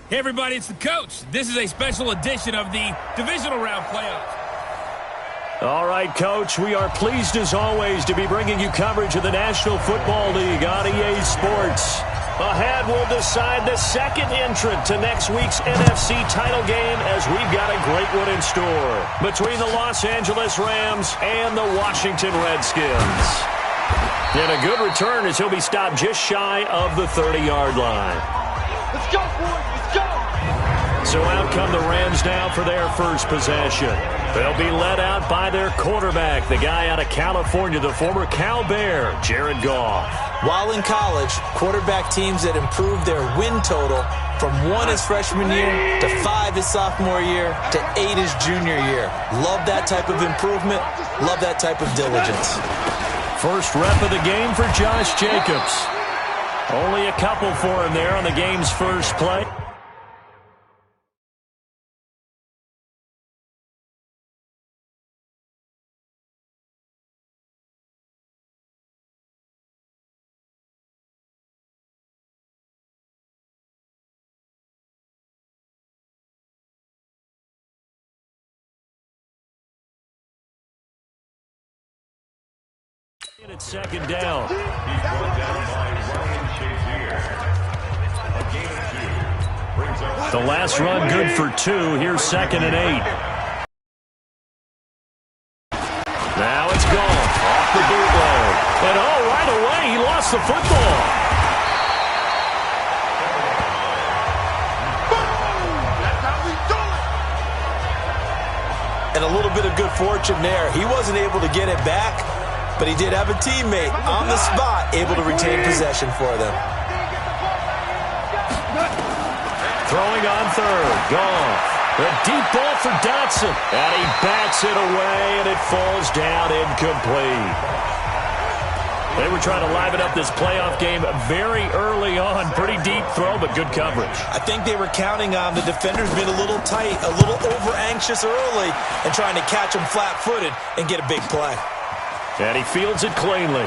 Hey everybody, it's the coach. This is a special edition of the divisional round playoffs. All right, Coach, we are pleased as always to be bringing you coverage of the National Football League on EA Sports. Ahead, we'll decide the second entrant to next week's NFC title game as we've got a great one in store between the Los Angeles Rams and the Washington Redskins. And a good return as he'll be stopped just shy of the 30-yard line. Let's go, boys. Let's go. So out come the Rams now for their first possession. They'll be led out by their quarterback, the guy out of California, the former Cal Bear, Jared Goff. While in college, quarterback teams that improved their win total from 1 his freshman year to 5 his sophomore year to 8 his junior year. Love that type of improvement. Love that type of diligence. First rep of the game for Josh Jacobs. Only a couple for him there on the game's first play. It's second down. The last run good for 2. Here's 2nd and 8. Now it's gone. Off the bootleg. And right away, he lost the football. That's how we do it. And a little bit of good fortune there. He wasn't able to get it back, but he did have a teammate on the spot able to retain possession for them. Throwing on third. Goff. A deep ball for Dotson. And he bats it away, and it falls down incomplete. They were trying to liven up this playoff game very early on. Pretty deep throw, but good coverage. I think they were counting on the defenders being a little tight, a little over-anxious early, and trying to catch them flat-footed and get a big play. And he fields it cleanly.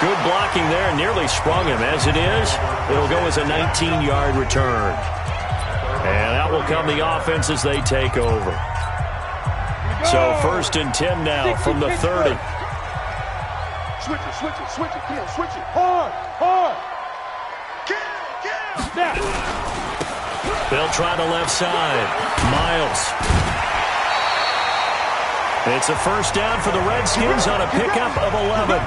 Good blocking there, nearly sprung him. As it is, it'll go as a 19-yard return. And out will come the offense as they take over. So 1st and 10 now from the 30. Switch it, Kim, switch it. Hard. Get. They'll try the left side. Miles. It's a first down for the Redskins on a pickup of 11.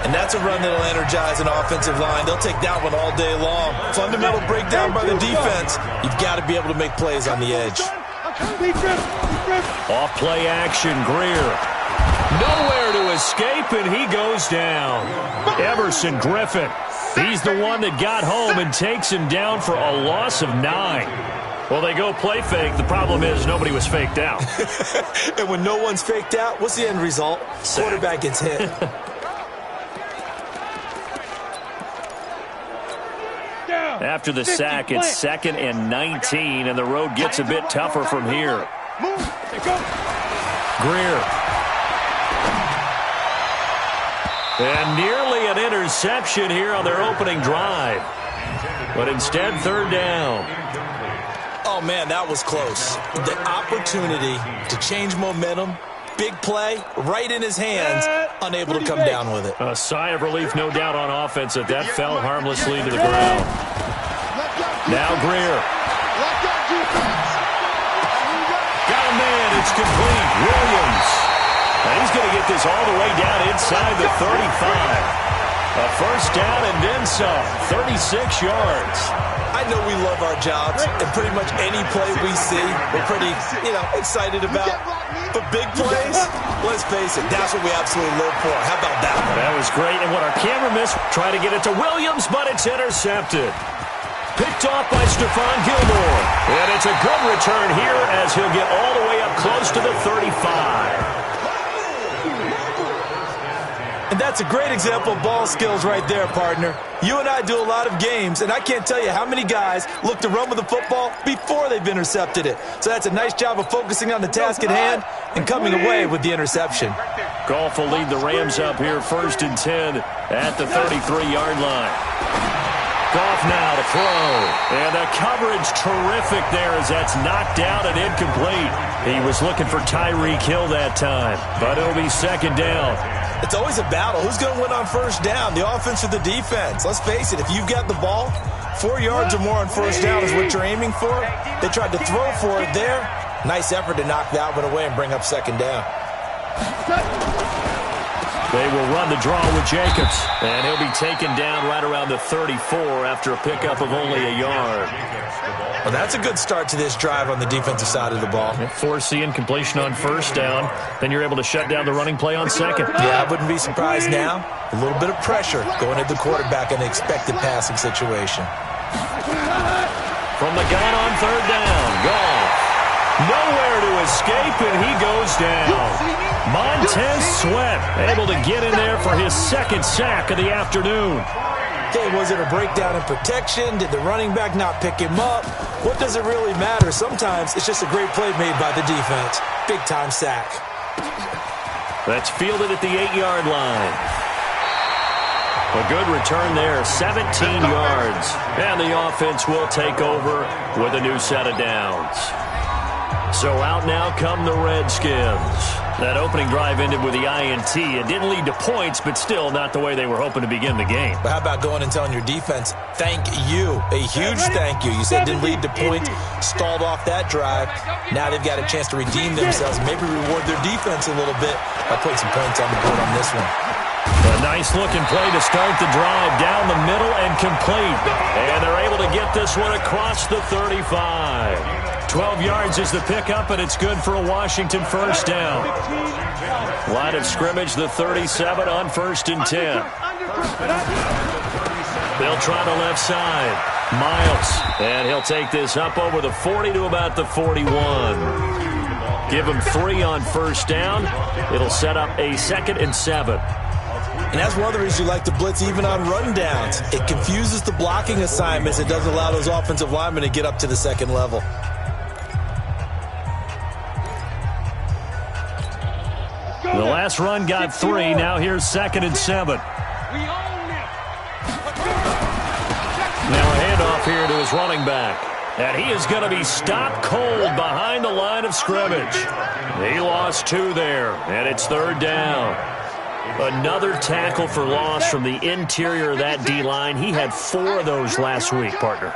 And that's a run that'll energize an offensive line. They'll take that one all day long. Fundamental breakdown by the defense. You've got to be able to make plays on the edge. Off play action, Greer. Nowhere to escape, and he goes down. Everson Griffin. He's the one that got home and takes him down for a loss of 9. Well, they go play fake. The problem is nobody was faked out. And when no one's faked out, what's the end result? Quarterback gets hit. After the sack, it's 2nd and 19, and the road gets a bit tougher from here. Greer. And nearly an interception here on their opening drive. But instead, 3rd down. Oh, man, that was close. The opportunity to change momentum, big play, right in his hands, unable to come down with it. A sigh of relief, no doubt, on offense that fell harmlessly to the ground. Now Greer. Got a man, it's complete. Williams. And he's going to get this all the way down inside the 35. A first down and then some. 36 yards. I know we love our jobs, and pretty much any play we see, we're pretty, excited about. But big plays, let's face it, that's what we absolutely live for. How about that one? That was great, and what our camera missed, trying to get it to Williams, but it's intercepted. Picked off by Stephon Gilmore. And it's a good return here as he'll get all the way up close to the 35. And that's a great example of ball skills right there, partner. You and I do a lot of games, and I can't tell you how many guys look to run with the football before they've intercepted it. So that's a nice job of focusing on the task at hand and coming away with the interception. Goff will lead the Rams up here 1st and 10 at the 33-yard line. Goff now to throw. And the coverage terrific there as that's knocked out and incomplete. He was looking for Tyreek Hill that time, but it'll be 2nd down. It's always a battle. Who's going to win on 1st down, the offense or the defense? Let's face it, if you've got the ball, 4 yards or more on 1st down is what you're aiming for. They tried to throw for it there. Nice effort to knock that one away and bring up 2nd down. They will run the draw with Jacobs, and he'll be taken down right around the 34 after a pickup of only a yard. Well, that's a good start to this drive on the defensive side of the ball. Forcing incompletion on 1st down, then you're able to shut down the running play on 2nd. Yeah, I wouldn't be surprised now. A little bit of pressure going at the quarterback in an expected passing situation. From the gun on 3rd down, Goff. Nowhere to escape, and he goes down. Montez Sweat able to get in there for his 2nd sack of the afternoon. Okay, was it a breakdown in protection? Did the running back not pick him up? What does it really matter? Sometimes it's just a great play made by the defense. Big-time sack. That's fielded at the 8-yard line. A good return there, 17 yards. And the offense will take over with a new set of downs. So out now come the Redskins. That opening drive ended with the INT. It didn't lead to points, but still not the way they were hoping to begin the game. But how about going and telling your defense, thank you, a huge thank you. You said it didn't lead to points, stalled off that drive. Now they've got a chance to redeem themselves, maybe reward their defense a little bit by putting some points on the board on this one. A nice-looking play to start the drive down the middle and complete. And they're able to get this one across the 35. 12 yards is the pickup, and it's good for a Washington 1st down. Line of scrimmage, the 37 on 1st and 10. They'll try the left side. Miles, and he'll take this up over the 40 to about the 41. Give him 3 on 1st down. It'll set up a 2nd and 7. And that's one of the reasons you like to blitz even on rundowns. It confuses the blocking assignments. It doesn't allow those offensive linemen to get up to the 2nd level. The last run got 3. Now here's 2nd and 7. Now a handoff here to his running back. And he is going to be stopped cold behind the line of scrimmage. He lost 2 there, and it's 3rd down. Another tackle for loss from the interior of that D-line. He had 4 of those last week, partner.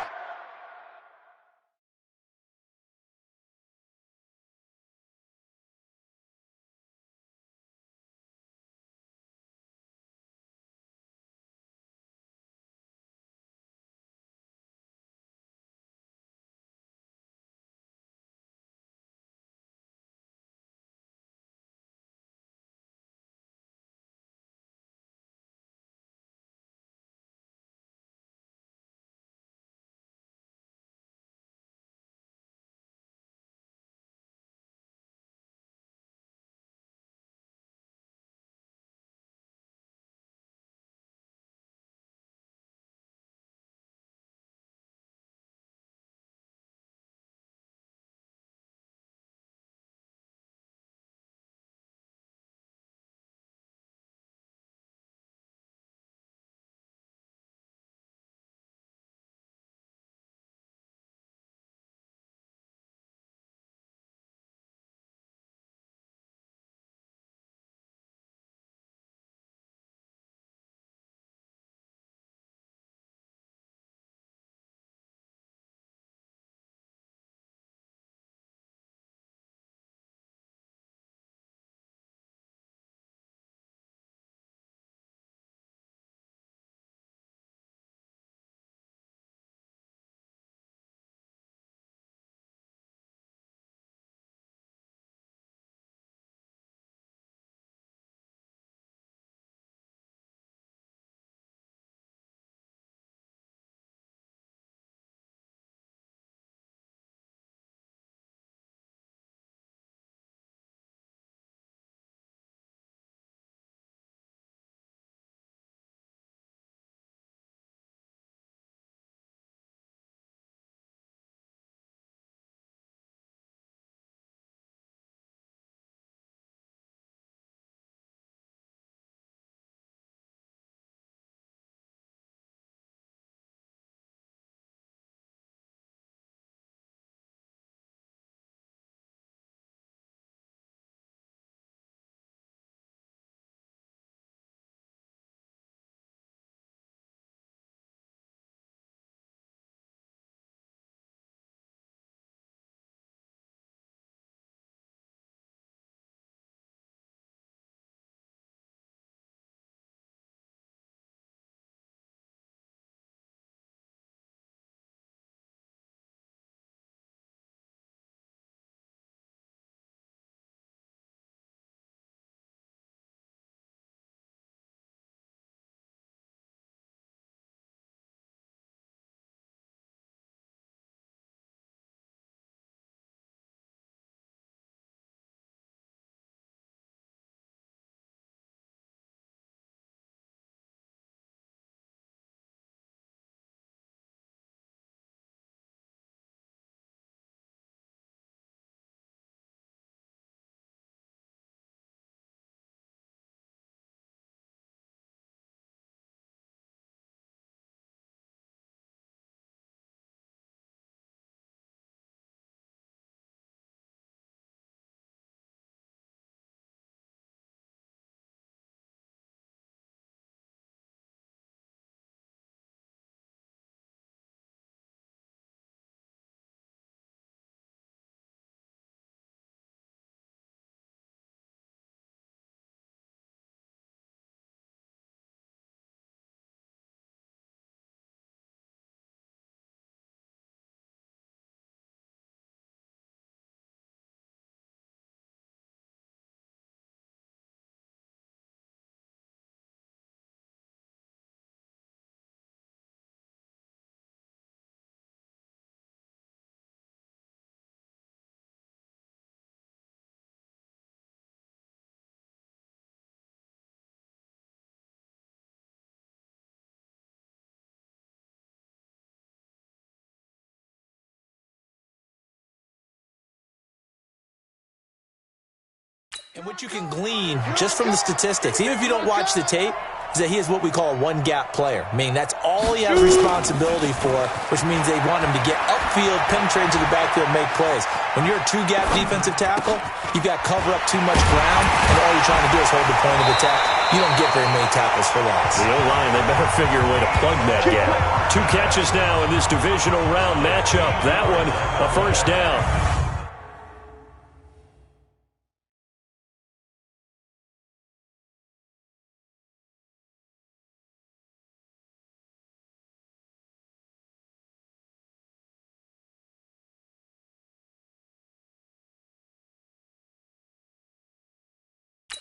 And what you can glean just from the statistics, even if you don't watch the tape, is that he is what we call a one-gap player, meaning that's all he has responsibility for, which means they want him to get upfield, penetrate into the backfield, make plays. When you're a two-gap defensive tackle, you've got to cover up too much ground, and all you're trying to do is hold the point of attack. You don't get very many tackles for loss. The O-line, they better figure a way to plug that gap. 2 catches now in this divisional round matchup. That one, a first down.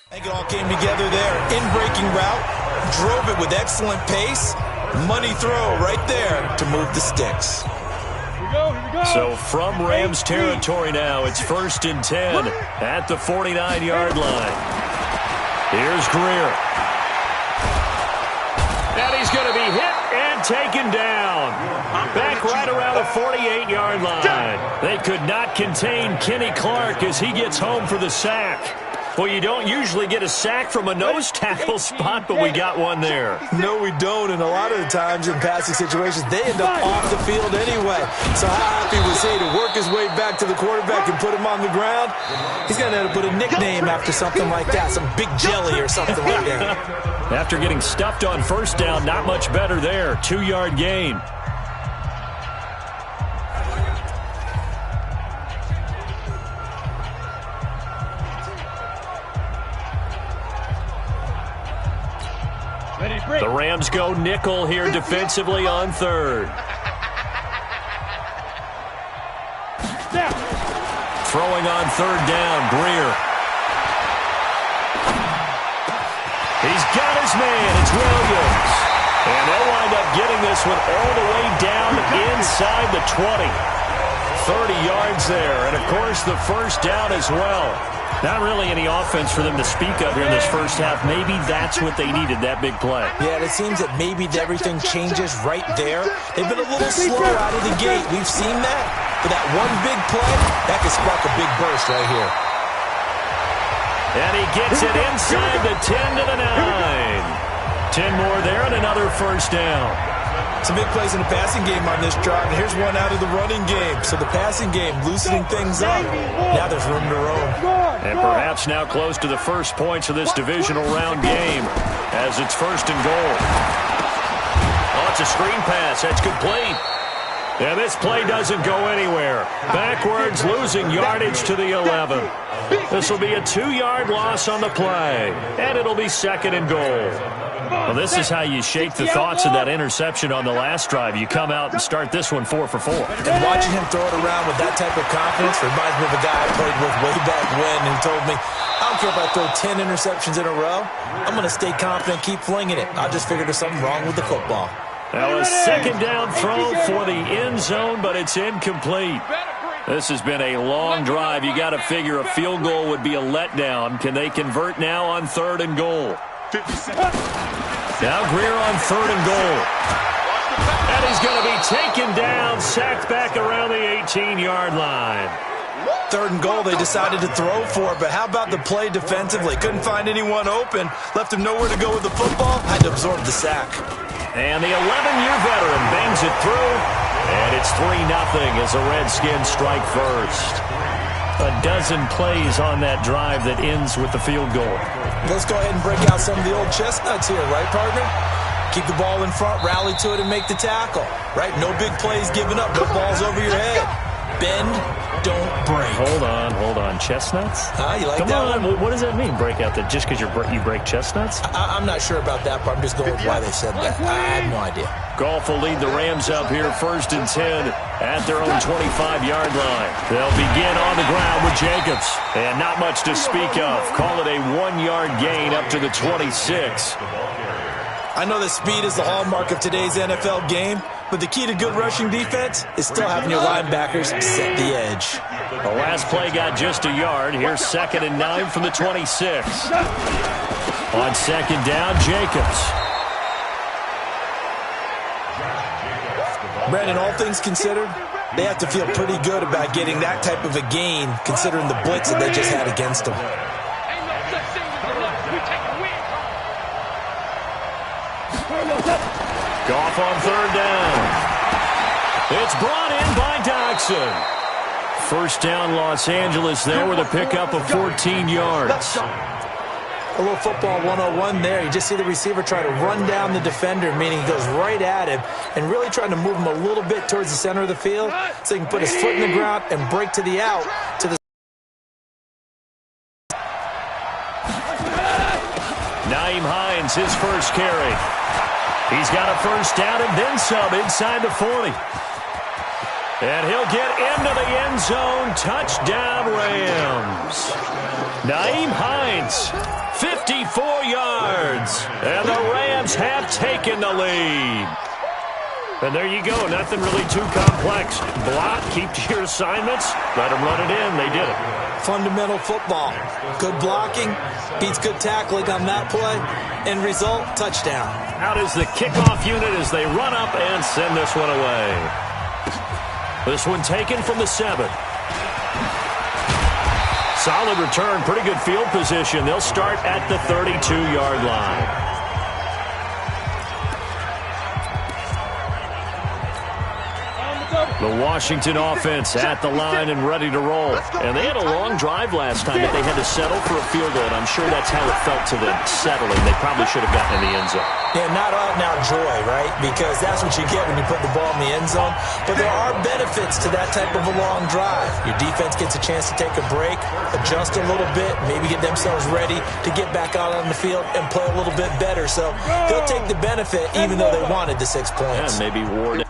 I think it all came together there. In-breaking route, drove it with excellent pace. Money throw right there to move the sticks. Here we go. So from Rams territory now, it's 1st and 10 at the 49-yard line. Here's Greer. And he's going to be hit and taken down. Back right around the 48-yard line. They could not contain Kenny Clark as he gets home for the sack. Well, you don't usually get a sack from a nose tackle spot, but we got one there. No, we don't, and a lot of the times in passing situations, they end up off the field anyway. So how happy was he to work his way back to the quarterback and put him on the ground? He's going to have to put a nickname after something like that, some big jelly or something like that. After getting stuffed on first down, not much better there. 2-yard gain. The Rams go nickel here defensively on 3rd. Throwing on 3rd down, Greer. He's got his man. It's Williams. And they'll wind up getting this one all the way down inside the 20. 30 yards there. And, of course, the first down as well. Not really any offense for them to speak of here in this first half. Maybe that's what they needed, that big play. Yeah, it seems that maybe everything changes right there. They've been a little slow out of the gate. We've seen that. But that one big play, that could spark a big burst right here. And he gets it inside the 10 to the 9. 10 more there and another first down. Some big plays in the passing game on this drive, and here's one out of the running game. So the passing game loosening things up. Now there's room to roam. And perhaps now close to the first points of this divisional round game as it's 1st and goal. Oh, it's a screen pass. That's complete. And this play doesn't go anywhere. Backwards, losing yardage to the 11. This will be a 2-yard loss on the play, and it'll be 2nd and goal. Well, this is how you shake the thoughts of that interception on the last drive. You come out and start this one 4 for 4. And watching him throw it around with that type of confidence reminds me of a guy I played with way back when who told me, I don't care if I throw 10 interceptions in a row. I'm going to stay confident, keep flinging it. I just figured there's something wrong with the football. That was 2nd down throw for the end zone, but it's incomplete. This has been a long drive. You got to figure a field goal would be a letdown. Can they convert now on 3rd and goal? Now Greer on 3rd and goal. And he's going to be taken down, sacked back around the 18-yard line. 3rd and goal, they decided to throw for it, but how about the play defensively? Couldn't find anyone open, left him nowhere to go with the football, had to absorb the sack. And the 11-year veteran bangs it through, and it's 3-0 as the Redskins strike first. A dozen plays on that drive that ends with the field goal. Let's go ahead and break out some of the old chestnuts here, right, partner? Keep the ball in front, rally to it, and make the tackle, right? No big plays given up, no balls over your head. Bend, don't break. Hold on. Chestnuts? You like Come that on. one? What does that mean, break out? That just because you break chestnuts? I'm not sure about that part. I'm just going with why they said that. I have no idea. Goff will lead the Rams up here 1st and 10 at their own 25-yard line. They'll begin on the ground with Jacobs. And not much to speak of. Call it a 1-yard gain up to the 26. I know that speed is the hallmark of today's NFL game, but the key to good rushing defense is still having your linebackers set the edge. The last play got just a yard. Here's 2nd and 9 from the 26. On 2nd down, Jacobs. Brandon, all things considered, they have to feel pretty good about getting that type of a gain considering the blitz that they just had against them. Goff on third down. It's brought in by Doxson. First down, Los Angeles there with a pickup of 14 yards. A little football 101 there. You just see the receiver try to run down the defender, meaning he goes right at him and really trying to move him a little bit towards the center of the field so he can put his foot in the ground and break to the out to the. Nyheim Hines, his first carry. He's got a first down and then some inside the 40. And he'll get into the end zone. Touchdown, Rams. Nyheim Hines, 54 yards. And the Rams have taken the lead. And there you go. Nothing really too complex. Block, keep to your assignments. Let them run it in. They did it. Fundamental football. Good blocking beats good tackling on that play. End result, touchdown. Out is the kickoff unit as they run up and send this one away. This one taken from the 7. Solid return, pretty good field position. They'll start at the 32-yard line. The Washington offense at the line and ready to roll. And they had a long drive last time, but they had to settle for a field goal, and I'm sure that's how it felt to them, settling. They probably should have gotten in the end zone. Yeah, not out-and-out joy, right? Because that's what you get when you put the ball in the end zone. But there are benefits to that type of a long drive. Your defense gets a chance to take a break, adjust a little bit, maybe get themselves ready to get back out on the field and play a little bit better. So they'll take the benefit even though they wanted the 6 points. Yeah, maybe Ward.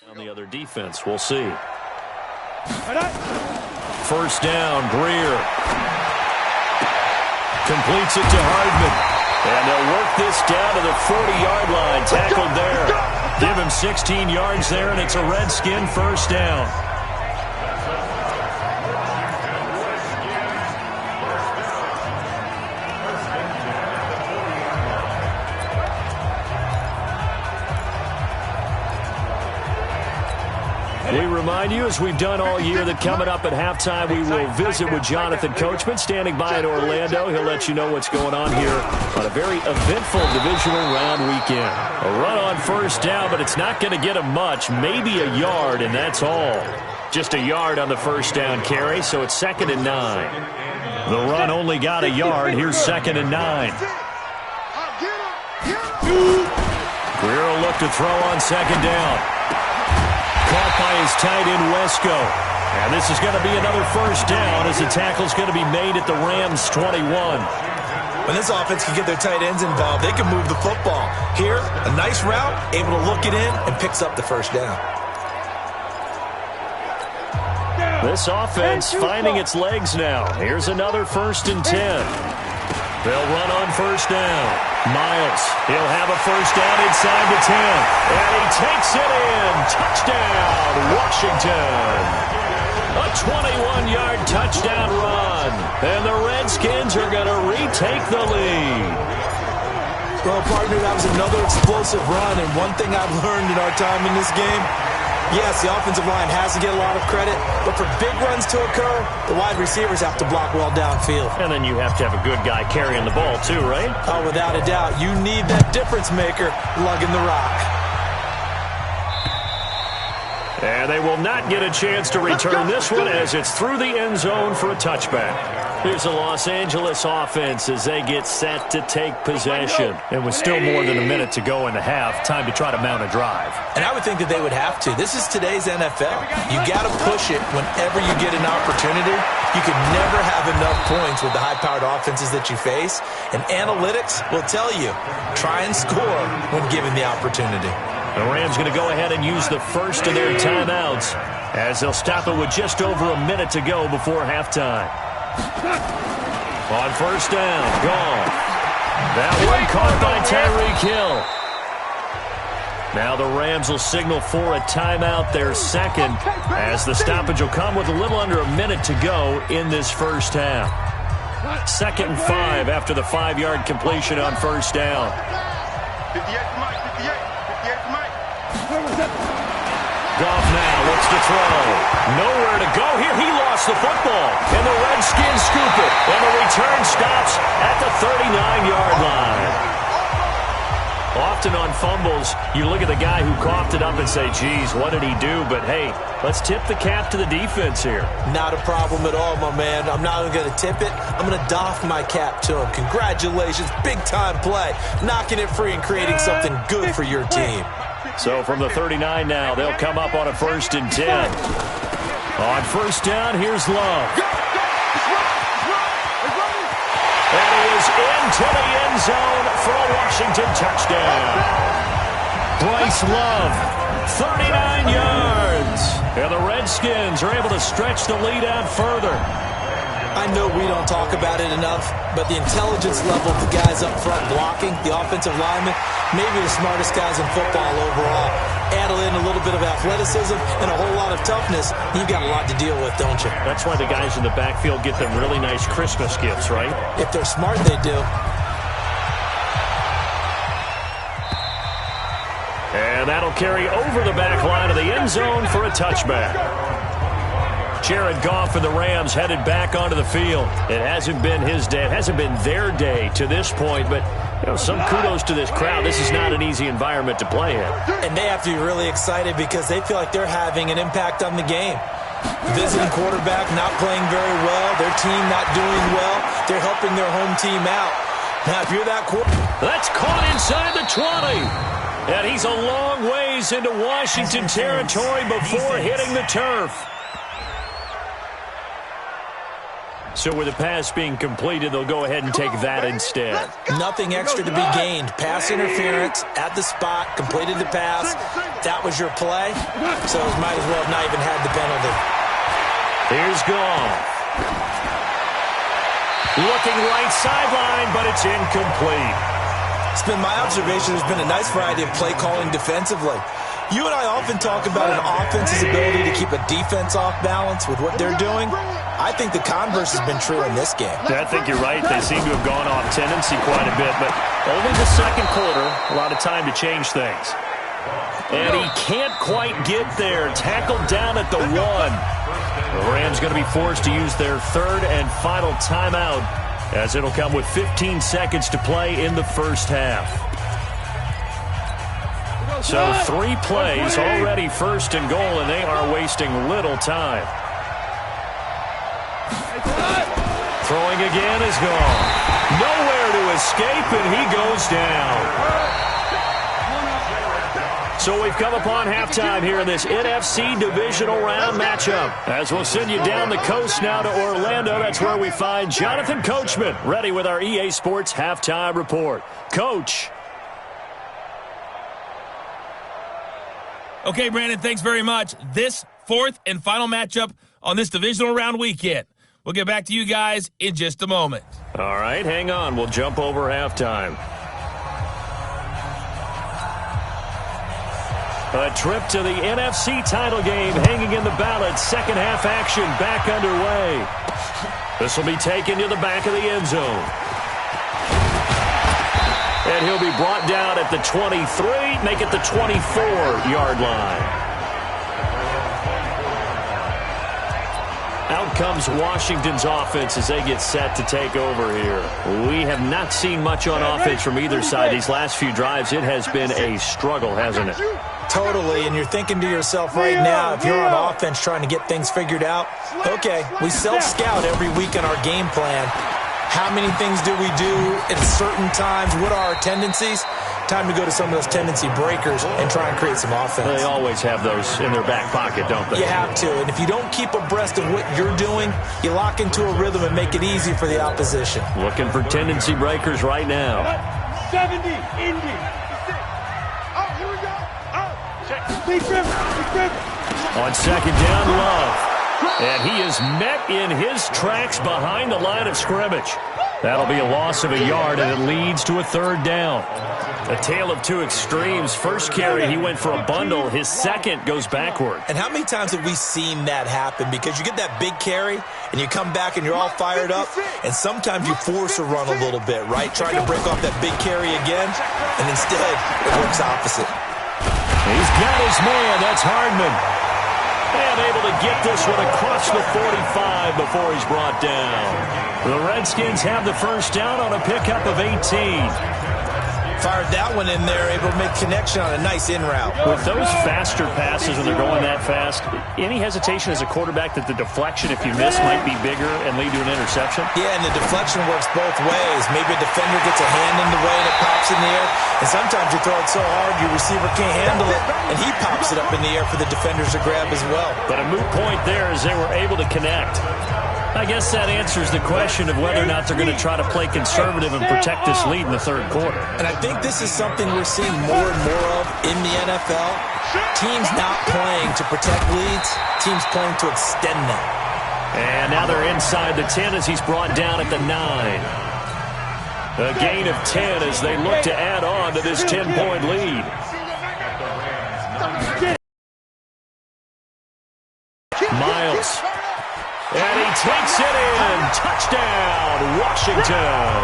On the other defense, we'll see. First down, Greer. Completes it to Hardman. And they'll work this down to the 40-yard line. Tackled there. Give him 16 yards there, and it's a Redskin first down. We remind you, as we've done all year, that coming up at halftime, we will visit with Jonathan Coachman, standing by in Orlando. He'll let you know what's going on here on a very eventful divisional round weekend. A run on first down, but it's not going to get him much, maybe a yard, and that's all. Just a yard on the first down carry, so it's 2nd and 9. The run only got a yard. Here's 2nd and 9. Guerrero looked to throw on 2nd down. Caught by his tight end, Wesco. And this is going to be another first down as the tackle's going to be made at the Rams' 21. When this offense can get their tight ends involved, they can move the football. Here, a nice route, able to look it in, and picks up the first down. This offense finding its legs now. Here's another 1st and 10. They'll run on first down. Miles, he'll have a first down inside the 10. And he takes it in. Touchdown, Washington. A 21-yard touchdown run. And the Redskins are going to retake the lead. Well, partner, that was another explosive run. And one thing I've learned in our time in this game, yes, the offensive line has to get a lot of credit, but for big runs to occur, the wide receivers have to block well downfield. And then you have to have a good guy carrying the ball too, right? Oh, without a doubt. You need that difference maker lugging the rock. And they will not get a chance to return this one as it's through the end zone for a touchback. Here's the Los Angeles offense as they get set to take possession. And with still more than a minute to go in the half, time to try to mount a drive. And I would think that they would have to. This is today's NFL. You got to push it whenever you get an opportunity. You can never have enough points with the high-powered offenses that you face. And analytics will tell you, try and score when given the opportunity. The Rams going to go ahead and use the first of their timeouts as they'll stop it with just over a minute to go before halftime. On first down, gone. That one caught by Tyreek Hill. Now the Rams will signal for a timeout, their second, as the stoppage will come with a little under a minute to go in this first half. 2nd and 5 after the 5-yard completion on first down. 58 to Mike, 58 to Mike. Goff now looks to throw. Nowhere to go here. He lost the football. And the Redskins scoop it. And the return stops at the 39-yard line. Often on fumbles, you look at the guy who coughed it up and say, geez, what did he do? But, hey, let's tip the cap to the defense here. Not a problem at all, my man. I'm not going to tip it. I'm going to doff my cap to him. Congratulations. Big-time play. Knocking it free and creating something good for your team. So from the 39 now, they'll come up on a 1st and 10. On first down, here's Love. And he is into the end zone for a Washington touchdown. Bryce Love, 39 yards. And the Redskins are able to stretch the lead out further. I know we don't talk about it enough, but the intelligence level of the guys up front blocking, the offensive linemen, maybe the smartest guys in football overall. Add in a little bit of athleticism and a whole lot of toughness, you've got a lot to deal with, don't you? That's why the guys in the backfield get them really nice Christmas gifts, right? If they're smart, they do. And that'll carry over the back line of the end zone for a touchback. Jared Goff and the Rams headed back onto the field. It hasn't been his day. It hasn't been their day to this point, but you know, some kudos to this crowd. This is not an easy environment to play in. And they have to be really excited because they feel like they're having an impact on the game. Visiting quarterback not playing very well, their team not doing well, they're helping their home team out. Now, if you're that quarterback... That's caught inside the 20. And he's a long ways into Washington territory before hitting the turf. So with the pass being completed, they'll go ahead and take that instead. Nothing extra to be gained. Pass interference at the spot, completed the pass. That was your play, so might as well have not even had the penalty. Here's Goff. Looking right sideline, but it's incomplete. It's been my observation there's been a nice variety of play calling defensively. You and I often talk about an offense's ability to keep a defense off balance with what they're doing. I think the converse has been true in this game. I think you're right. They seem to have gone off tendency quite a bit, but only the second quarter, a lot of time to change things. And he can't quite get there. Tackled down at the 1. The Rams going to be forced to use their third and final timeout as it'll come with 15 seconds to play in the first half. So 3 plays, already first and goal, and they are wasting little time. Throwing again is gone. Nowhere to escape, and he goes down. So we've come upon halftime here in this NFC divisional round matchup. As we'll send you down the coast now to Orlando, that's where we find Jonathan Coachman ready with our EA Sports halftime report. Coach. Okay, Brandon, thanks very much. This 4th and final matchup on this divisional round weekend. We'll get back to you guys in just a moment. All right, hang on. We'll jump over halftime. A trip to the NFC title game hanging in the balance. Second half action back underway. This will be taken to the back of the end zone. And he'll be brought down at the 23, make it the 24-yard line. Out comes Washington's offense as they get set to take over here. We have not seen much on offense from either side. These last few drives, it has been a struggle, hasn't it? Totally, and you're thinking to yourself right now, if you're on offense trying to get things figured out, okay, we self-scout every week in our game plan. How many things do we do at certain times? What are our tendencies? Time to go to some of those tendency breakers and try and create some offense. They always have those in their back pocket, don't they? You have to, and if you don't keep abreast of what you're doing, you lock into a rhythm and make it easy for the opposition. Looking for tendency breakers right now. 70, Indy. Oh, here we go. Oh, big rip. On second down, Love. And he is met in his tracks behind the line of scrimmage. That'll be a loss of a yard, and it leads to a 3rd down. A tale of two extremes. First carry, he went for a bundle. His second goes backward. And how many times have we seen that happen? Because you get that big carry, and you come back and you're all fired up, and sometimes you force a run a little bit, right? Trying to break off that big carry again, and instead it works opposite. He's got his man. That's Hardman. And able to get this one across the 45 before he's brought down. The Redskins have the first down on a pickup of 18. Fired that one in there, able to make connection on a nice in route. With those faster passes when they're going that fast, any hesitation as a quarterback that the deflection, if you miss, might be bigger and lead to an interception? Yeah, and the deflection works both ways. Maybe a defender gets a hand in the way and it pops in the air. And sometimes you throw it so hard your receiver can't handle it, and he pops it up in the air for the defenders to grab as well. But a moot point there as they were able to connect. I guess that answers the question of whether or not they're going to try to play conservative and protect this lead in the 3rd quarter. And I think this is something we're seeing more and more of in the NFL. Teams not playing to protect leads, teams playing to extend them. And now they're inside the 10 as he's brought down at the 9. A gain of 10 as they look to add on to this 10-point lead. Miles. And he takes it in. Touchdown, Washington.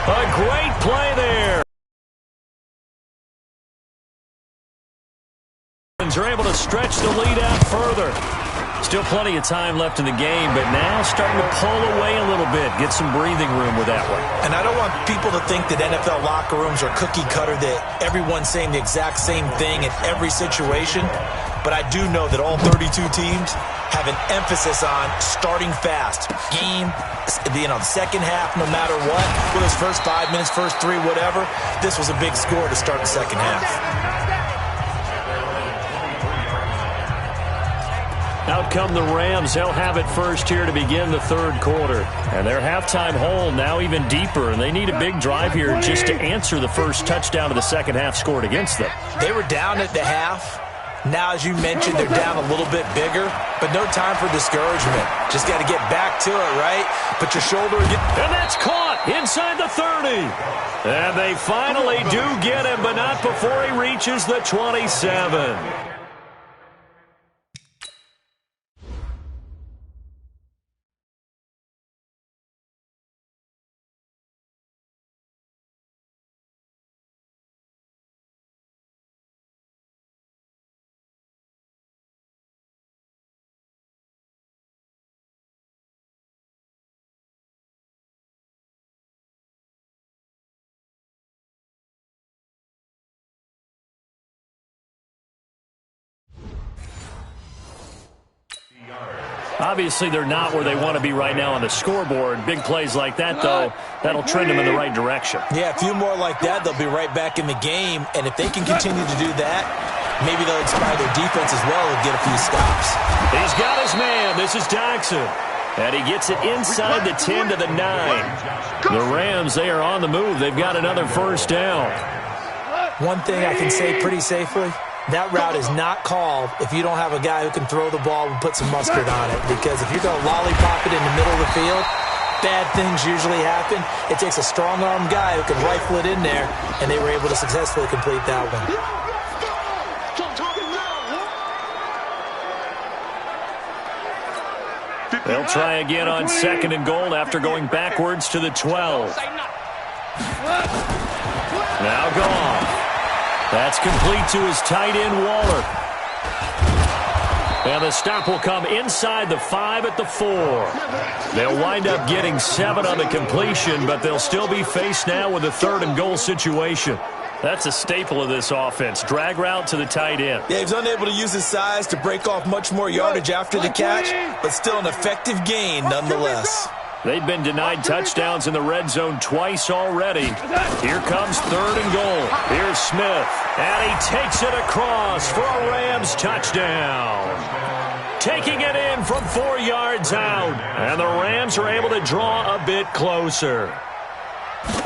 A great play there. Are able to stretch the lead out further. Still plenty of time left in the game, but now starting to pull away a little bit. Get some breathing room with that one. And I don't want people to think that NFL locker rooms are cookie cutter, that everyone's saying the exact same thing in every situation. But I do know that all 32 teams have an emphasis on starting fast. Game, second half, no matter what. Whether it's first 5 minutes, first 3, whatever. This was a big score to start the second half. Out come the Rams. They'll have it first here to begin the 3rd quarter. And their halftime hole now even deeper, and they need a big drive here just to answer the first touchdown of the second half scored against them. They were down at the half. Now, as you mentioned, they're down a little bit bigger, but no time for discouragement. Just got to get back to it, right? Put your shoulder again. And that's caught inside the 30. And they finally do get him, but not before he reaches the 27. Obviously, they're not where they want to be right now on the scoreboard. Big plays like that, though, that'll trend them in the right direction. Yeah, a few more like that, they'll be right back in the game. And if they can continue to do that, maybe they'll inspire their defense as well and get a few stops. He's got his man. This is Jackson. And he gets it inside the 10 to the 9. The Rams, they are on the move. They've got another first down. One thing I can say pretty safely, that route is not called if you don't have a guy who can throw the ball and put some mustard on it. Because if you're going to lollipop it in the middle of the field, bad things usually happen. It takes a strong-arm guy who can rifle it in there, and they were able to successfully complete that one. They'll try again on 2nd and goal after going backwards to the 12. Now Goff. That's complete to his tight end, Waller. And the stop will come inside the 5 at the 4. They'll wind up getting 7 on the completion, but they'll still be faced now with a 3rd and goal situation. That's a staple of this offense. Drag route to the tight end. Yeah, he's unable to use his size to break off much more yardage after the catch, but still an effective gain nonetheless. They've been denied touchdowns in the red zone twice already. Here comes 3rd and goal. Here's Smith, and he takes it across for a Rams touchdown. Taking it in from 4 yards out, and the Rams are able to draw a bit closer.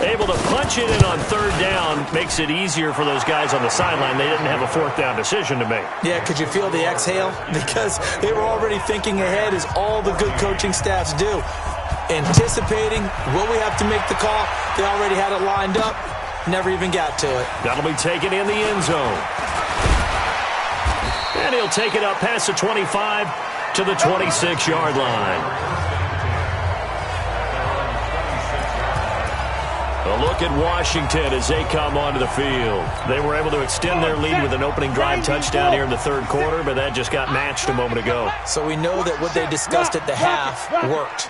Able to punch it in on 3rd down makes it easier for those guys on the sideline. They didn't have a 4th down decision to make. Yeah, could you feel the exhale? Because they were already thinking ahead, as all the good coaching staffs do. Anticipating, will we have to make the call? They already had it lined up. Never even got to it. That'll be taken in the end zone. And he'll take it up past the 25 to the 26-yard line. A look at Washington as they come onto the field. They were able to extend their lead with an opening drive touchdown here in the 3rd quarter, but that just got matched a moment ago. So we know that what they discussed at the half worked.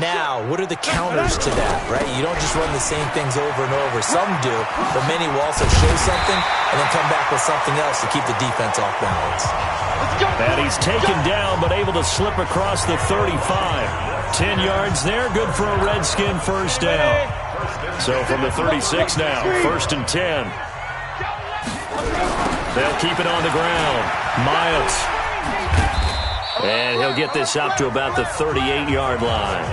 Now, what are the counters to that, right? You don't just run the same things over and over. Some do, but many will also show something and then come back with something else to keep the defense off balance. And he's taken down, but able to slip across the 35. 10 yards there, good for a Redskin first down. So from the 36 now, 1st and 10. They'll keep it on the ground. Miles. And he'll get this up to about the 38-yard line.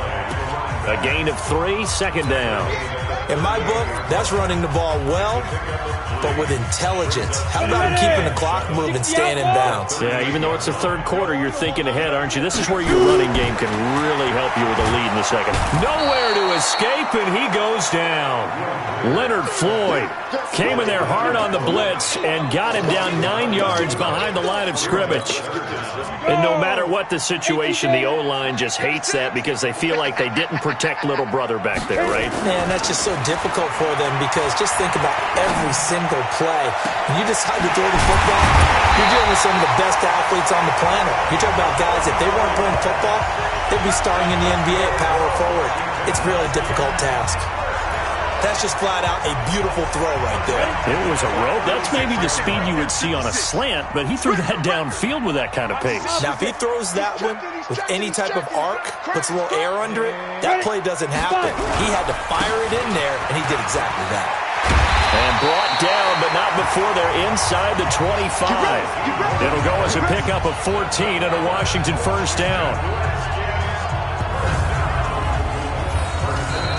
A gain of 3, 2nd down. In my book, that's running the ball well, but with intelligence. How about him keeping the clock moving, staying in bounds? Yeah, even though it's the 3rd quarter, you're thinking ahead, aren't you? This is where your running game can really help you with a lead in the 2nd. Nowhere to escape, and he goes down. Leonard Floyd came in there hard on the blitz and got him down 9 yards behind the line of scrimmage. And no matter what the situation, the O-line just hates that because they feel like they didn't protect little brother back there, right? Man, that's just so difficult for them because just think about every single play. When you decide to throw the football, you're dealing with some of the best athletes on the planet. You talk about guys, if they weren't playing football, they'd be starting in the NBA at power forward. It's really a difficult task. That's just flat out a beautiful throw right there. It was a rope. That's maybe the speed you would see on a slant, but he threw that downfield with that kind of pace. Now, if he throws that one with any type of arc, puts a little air under it, that play doesn't happen. He had to fire it in there, and he did exactly that. And brought down, but not before they're inside the 25. It'll go as a pickup of 14 and a Washington first down.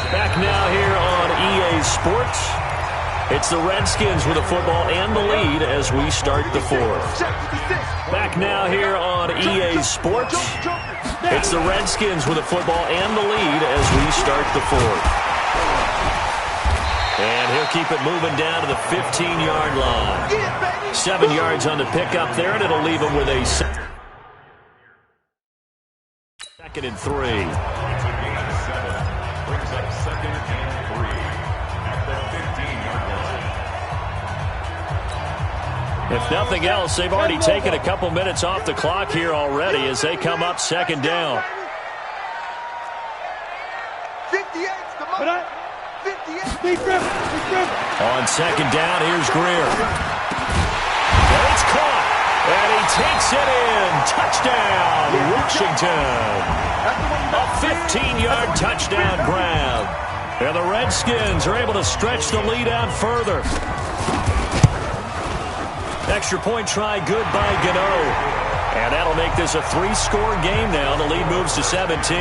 Back now here on EA Sports. It's the Redskins with the football and the lead as we start the 4th. Back now here on EA Sports. It's the Redskins with the football and the lead as we start the 4th. And he'll keep it moving down to the 15-yard line. 7 yards on the pickup there, and it'll leave him with a 2nd and 3. If nothing else, they've already taken a couple minutes off the clock here already as they come up 2nd down. 58. On 2nd down, here's Greer. And it's caught. And he takes it in. Touchdown, Washington. A 15-yard touchdown grab. And the Redskins are able to stretch the lead out further. Extra point try good by Gano. And that'll make this a 3-score game now. The lead moves to 17.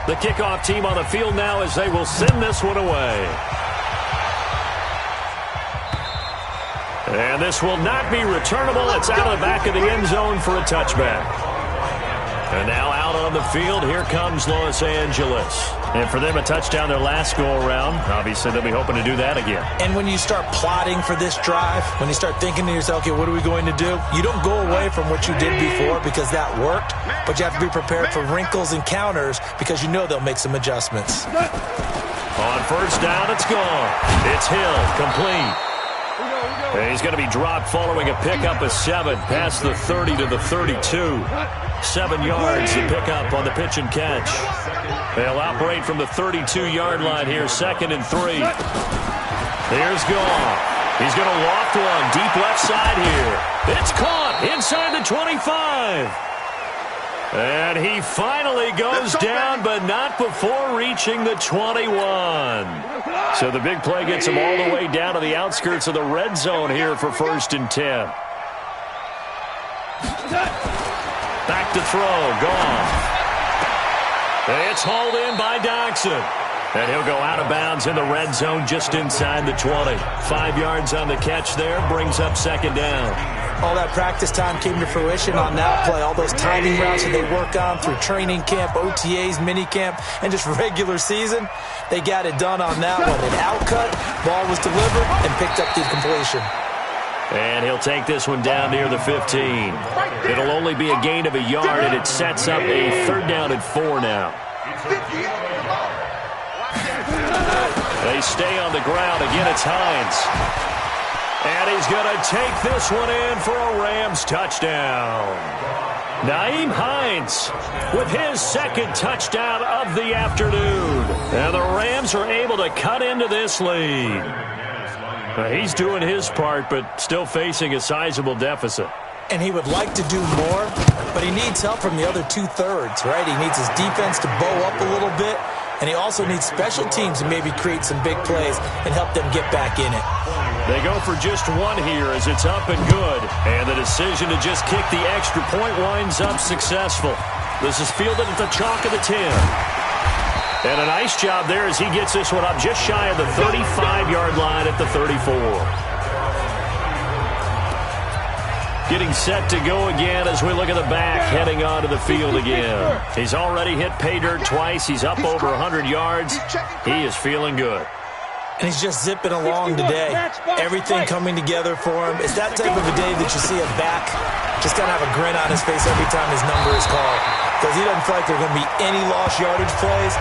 The kickoff team on the field now as they will send this one away. And this will not be returnable. It's out of the back of the end zone for a touchback. And now out on the field, here comes Los Angeles. And for them, a touchdown their last go-around. Obviously, they'll be hoping to do that again. And when you start plotting for this drive, when you start thinking to yourself, okay, what are we going to do? You don't go away from what you did before because that worked, but you have to be prepared for wrinkles and counters because you know they'll make some adjustments. On first down, it's gone. It's Hill, complete. And he's going to be dropped following a pickup of 7 past the 30 to the 32. 7 yards to pick up on the pitch and catch. They'll operate from the 32-yard line here, 2nd and 3. Here's Goff. He's going to loft one deep left side here. It's caught inside the 25. And he finally goes down, but not before reaching the 21. So the big play gets him all the way down to the outskirts of the red zone here for 1st and 10. Back to throw, Goff. It's hauled in by Doxson. And he'll go out of bounds in the red zone just inside the 20. 5 yards on the catch there, brings up 2nd down. All that practice time came to fruition on that play. All those timing routes that they work on through training camp, OTAs, minicamp, and just regular season, they got it done on that one. An outcut, ball was delivered, and picked up the completion. And he'll take this one down near the 15. It'll only be a gain of a yard, and it sets up a 3rd down and 4 now. They stay on the ground. Again, it's Hines. And he's going to take this one in for a Rams touchdown. Nyheim Hines with his 2nd touchdown of the afternoon. And the Rams are able to cut into this lead. He's doing his part, but still facing a sizable deficit. And he would like to do more, but he needs help from the other 2/3, right? He needs his defense to bow up a little bit, and he also needs special teams to maybe create some big plays and help them get back in it. They go for just 1 here as it's up and good. And the decision to just kick the extra point winds up successful. This is fielded at the chalk of the 10. And a nice job there as he gets this one up just shy of the 35-yard line at the 34. Getting set to go again as we look at the back heading onto the field again. He's already hit pay dirt twice. He's up over 100 yards. He is feeling good. And he's just zipping along today. Everything coming together for him. It's that type of a day that you see a back just kind of have a grin on his face every time his number is called. Because he doesn't feel like there are going to be any lost yardage plays.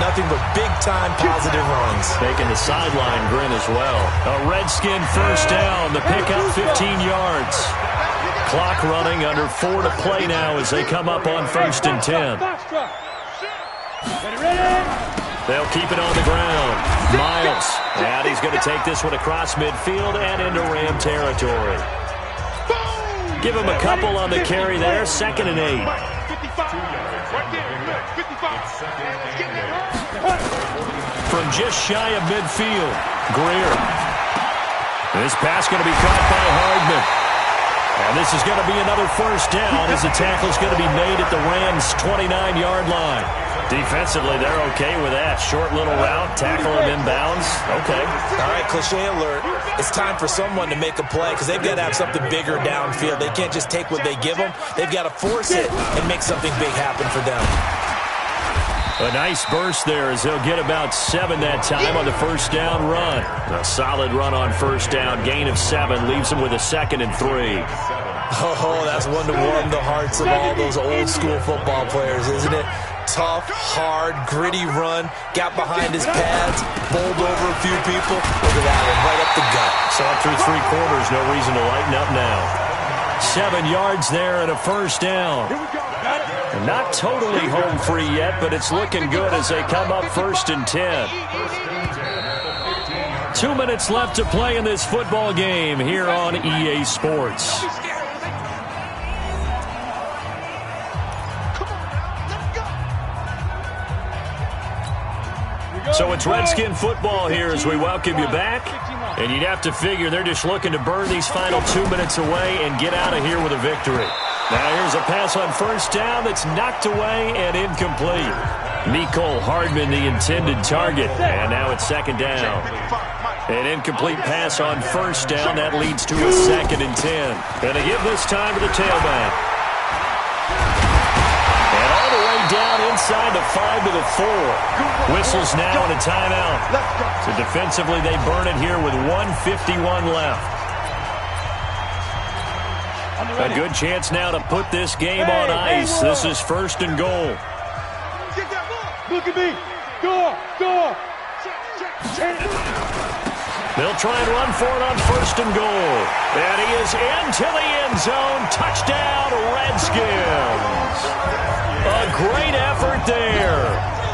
Nothing but big-time positive runs. Making the sideline grin as well. A Redskin first down. The pickup 15 yards. Clock running under 4 to play now as they come up on 1st and 10. They'll keep it on the ground. Miles. And he's going to take this one across midfield and into Ram territory. Give him a couple on the carry there. 2nd and 8. From just shy of midfield, Greer. This pass going to be caught by Hardman. And this is going to be another first down as the tackle's going to be made at the Rams' 29-yard line. Defensively, they're okay with that. Short little route, tackle him inbounds. Okay. All right, cliche alert. It's time for someone to make a play because they've got to have something bigger downfield. They can't just take what they give them. They've got to force it and make something big happen for them. A nice burst there as they'll get about 7 that time on the first down run. A solid run on first down. Gain of 7 leaves them with a 2nd and 3. Oh, that's one to warm the hearts of all those old school football players, isn't it? Tough, hard, gritty run. Got behind his pads, bowled over a few people. Look at that one, right up the gut. Saw it through 3 quarters. No reason to lighten up now. 7 yards there and a first down. Not totally home free yet, but it's looking good as they come up 1st and 10. 2 minutes left to play in this football game here on EA Sports. So it's Redskin football here as we welcome you back. And you'd have to figure they're just looking to burn these final 2 minutes away and get out of here with a victory. Now here's a pass on first down that's knocked away and incomplete. Mecole Hardman, the intended target. And now it's second down. An incomplete pass on first down. That leads to a 2nd and 10. And they give this time to the tailback. And all the way down inside the 5 to the 4. Whistles now and a timeout. So defensively, they burn it here with 1:51 left. A good chance now to put this game on ice. This is 1st and goal. Look at me. Go. They'll try and run for it on 1st and goal. And he is into the end zone. Touchdown, Redskins. A great effort there.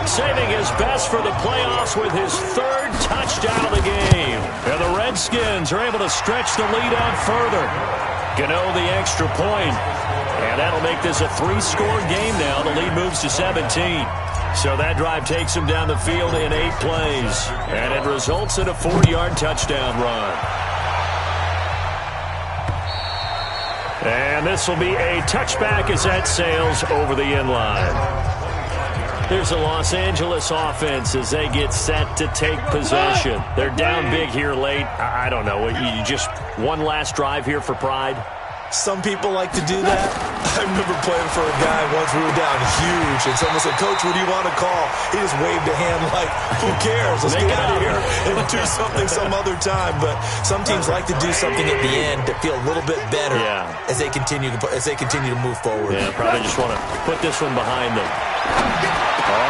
Saving his best for the playoffs with his 3rd touchdown of the game. And the Redskins are able to stretch the lead out further. Gano the extra point. And that'll make this a 3-score game now. The lead moves to 17. So that drive takes him down the field in 8 plays. And it results in a 4-yard touchdown run. And this will be a touchback as that sails over the end line. Here's the Los Angeles offense as they get set to take possession. They're down big here late. I don't know. You just one last drive here for pride? Some people like to do that. I remember playing for a guy once. We were down huge, and someone said, "Coach, what do you want to call?" He just waved a hand like, "Who cares? Let's get out of here and do something some other time." But some teams like to do something at the end to feel a little bit better as they continue to move forward. Yeah, probably just want to put this one behind them.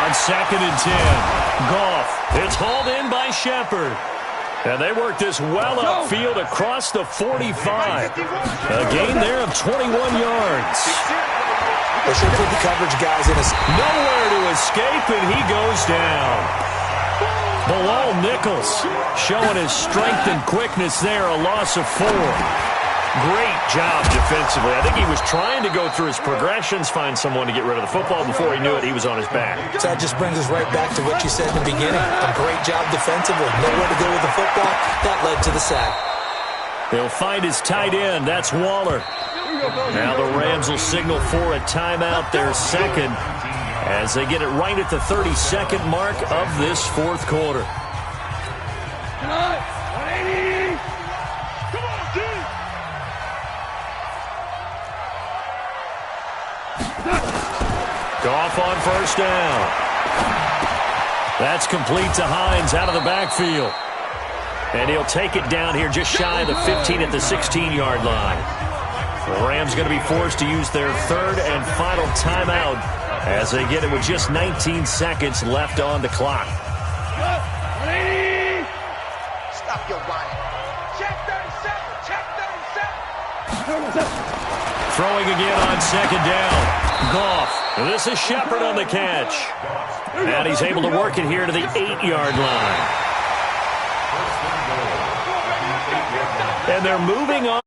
On 2nd and 10, Goff. It's hauled in by Shepard. And they work this well upfield across the 45. A gain there of 21 yards. They should put the coverage guys in nowhere to escape, and he goes down. Bilal Nichols showing his strength and quickness there, a loss of 4. Great job defensively. I think he was trying to go through his progressions, find someone to get rid of the football. Before he knew it, he was on his back. So that just brings us right back to what you said in the beginning. A great job defensively. Nowhere to go with the football. That led to the sack. He'll find his tight end. That's Waller. Now the Rams will signal for a timeout, their 2nd, as they get it right at the 32nd mark of this 4th quarter. Goff on first down. That's complete to Hines out of the backfield. And he'll take it down here just shy of the 15 at the 16-yard line. The Rams going to be forced to use their 3rd and final timeout as they get it with just 19 seconds left on the clock. Stop your whining. Check 37. Check 37. Throwing again on 2nd down. Goff. This is Shepard on the catch. And he's able to work it here to the 8-yard line. And they're moving on